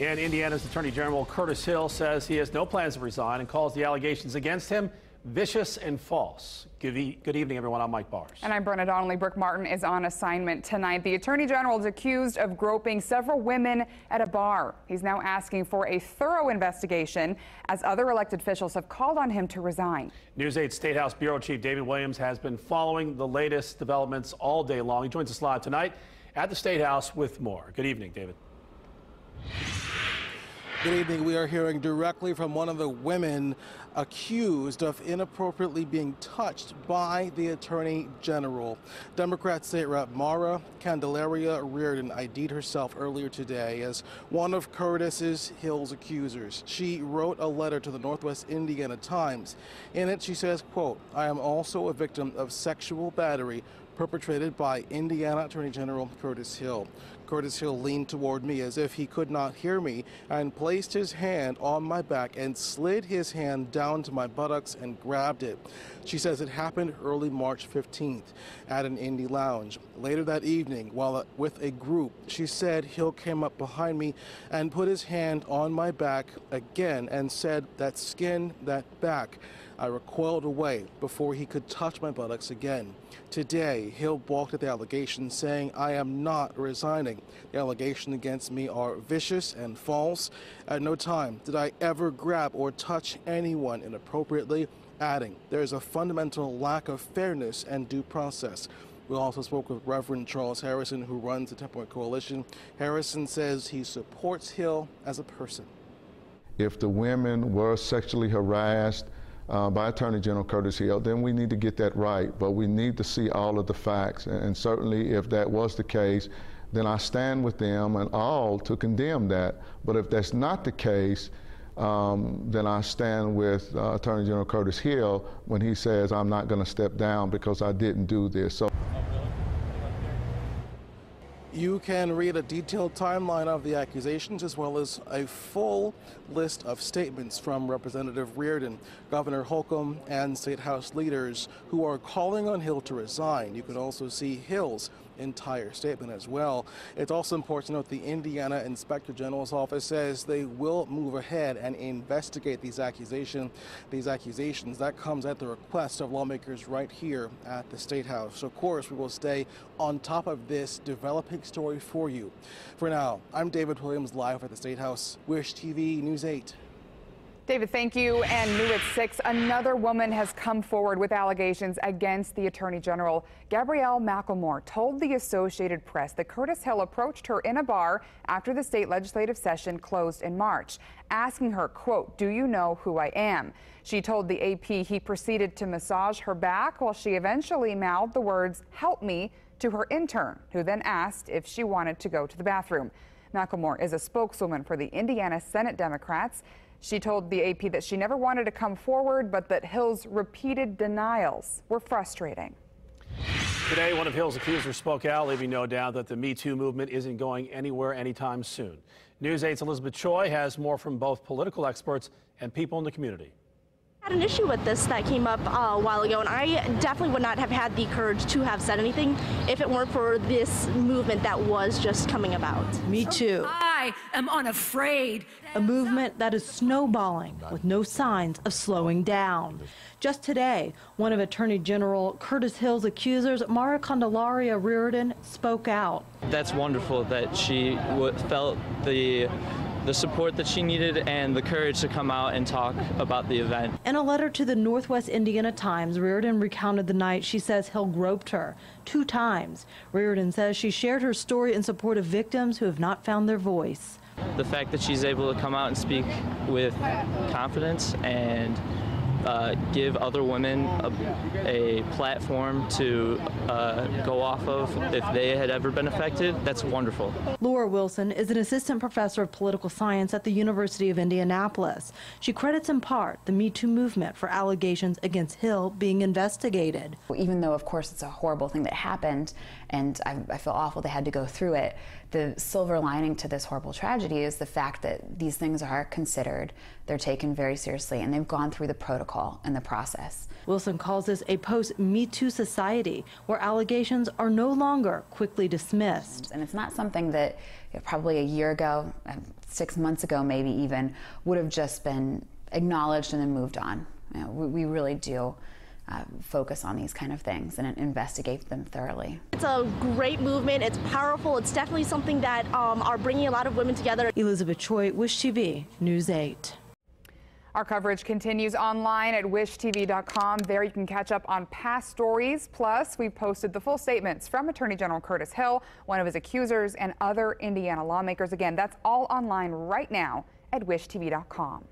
And Indiana's Attorney General Curtis Hill says he has no plans to resign and calls the allegations against him vicious and false. Good evening, everyone. I'm Mike Bars. And I'm Brenna Donnelly. Brooke Martin is on assignment tonight. The Attorney General is accused of groping several women at a bar. He's now asking for a thorough investigation as other elected officials have called on him to resign. News 8 State House Bureau Chief David Williams has been following the latest developments all day long. He joins us live tonight at the State House with more. Good evening, David. Good evening. We are hearing directly from one of the women accused of inappropriately being touched by the Attorney General. Democrat State Rep Mara Candelaria Reardon ID'd herself earlier today as one of Curtis Hill's accusers. She wrote a letter to the Northwest Indiana Times. In it, she says, quote, "I am also a victim of sexual battery perpetrated by Indiana Attorney General Curtis Hill." Curtis Hill leaned toward me as if he could not hear me and placed his hand on my back and slid his hand down to my buttocks and grabbed it. She says it happened early March 15th at an Indy lounge. Later that evening, while with a group, she said Hill came up behind me and put his hand on my back again and said, "That skin, that back." I recoiled away before he could touch my buttocks again. Today, Hill balked at the allegations, saying, "I am not resigning. The allegations against me are vicious and false. At no time did I ever grab or touch anyone inappropriately," adding, "There is a fundamental lack of fairness and due process." We also spoke with Reverend Charles Harrison, who runs the 10-Point Coalition. Harrison says he supports Hill as a person. If the women were sexually harassed by Attorney General Curtis Hill, then we need to get that right, but we need to see all of the facts, and certainly if that was the case, then I stand with them and all to condemn that. But if that's not the case, then I stand with Attorney General Curtis Hill when he says I'm not going to step down because I didn't do this. So. You can read a detailed timeline of the accusations as well as a full list of statements from Representative Reardon, Governor Holcomb, and State House leaders who are calling on Hill to resign. You can also see Hill's entire statement as well. It's also important to note the Indiana Inspector General's office says they will move ahead and investigate these accusations. That comes at the request of lawmakers right here at the State House. So of course we will stay on top of this developing story for you. For now, I'm David Williams, live at the State House. Wish TV News 8. David, thank you. And new at 6, another woman has come forward with allegations against the Attorney General. Gabrielle McLemore told the Associated Press that Curtis Hill approached her in a bar after the state legislative session closed in March, asking her, quote, "Do you know who I am?" She told the AP he proceeded to massage her back while she eventually mouthed the words, "Help me," to her intern, who then asked if she wanted to go to the bathroom. McLemore is a spokeswoman for the Indiana Senate Democrats. She told the AP that she never wanted to come forward, but that Hill's repeated denials were frustrating. Today, one of Hill's accusers spoke out, leaving no doubt that the Me Too movement isn't going anywhere anytime soon. News 8's Elizabeth Choi has more from both political experts and people in the community. I had an issue with this that came up a while ago, and I definitely would not have had the courage to have said anything if it weren't for this movement that was just coming about. Me too. I am unafraid. A movement that is snowballing with no signs of slowing down. Just today, one of Attorney General Curtis Hill's accusers, Mara Candelaria Reardon, spoke out. That's wonderful that she felt the support that she needed and the courage to come out and talk about the event. In a letter to the Northwest Indiana Times, Reardon recounted the night she says Hill groped her 2 times. Reardon says she shared her story in support of victims who have not found their voice. The fact that she's able to come out and speak with confidence and give other women a platform to go off of if they had ever been affected, that's wonderful. Laura Wilson is an assistant professor of political science at the University of Indianapolis. She credits in part the Me Too movement for allegations against Hill being investigated. Even though, of course, it's a horrible thing that happened and I feel awful they had to go through it. The silver lining to this horrible tragedy is the fact that these things are considered, they're taken very seriously, and they've gone through the protocol and the process. Wilson calls this a post-Me Too society where allegations are no longer quickly dismissed. And it's not something that probably a year ago, 6 months ago maybe even, would have just been acknowledged and then moved on. We really do focus on these kind of things and investigate them thoroughly. It's a great movement. It's powerful. It's definitely something that are bringing a lot of women together. Elizabeth Choi, Wish TV, News 8. Our coverage continues online at wishtv.com. There you can catch up on past stories. Plus, we've posted the full statements from Attorney General Curtis Hill, one of his accusers, and other Indiana lawmakers. Again, that's all online right now at wishtv.com.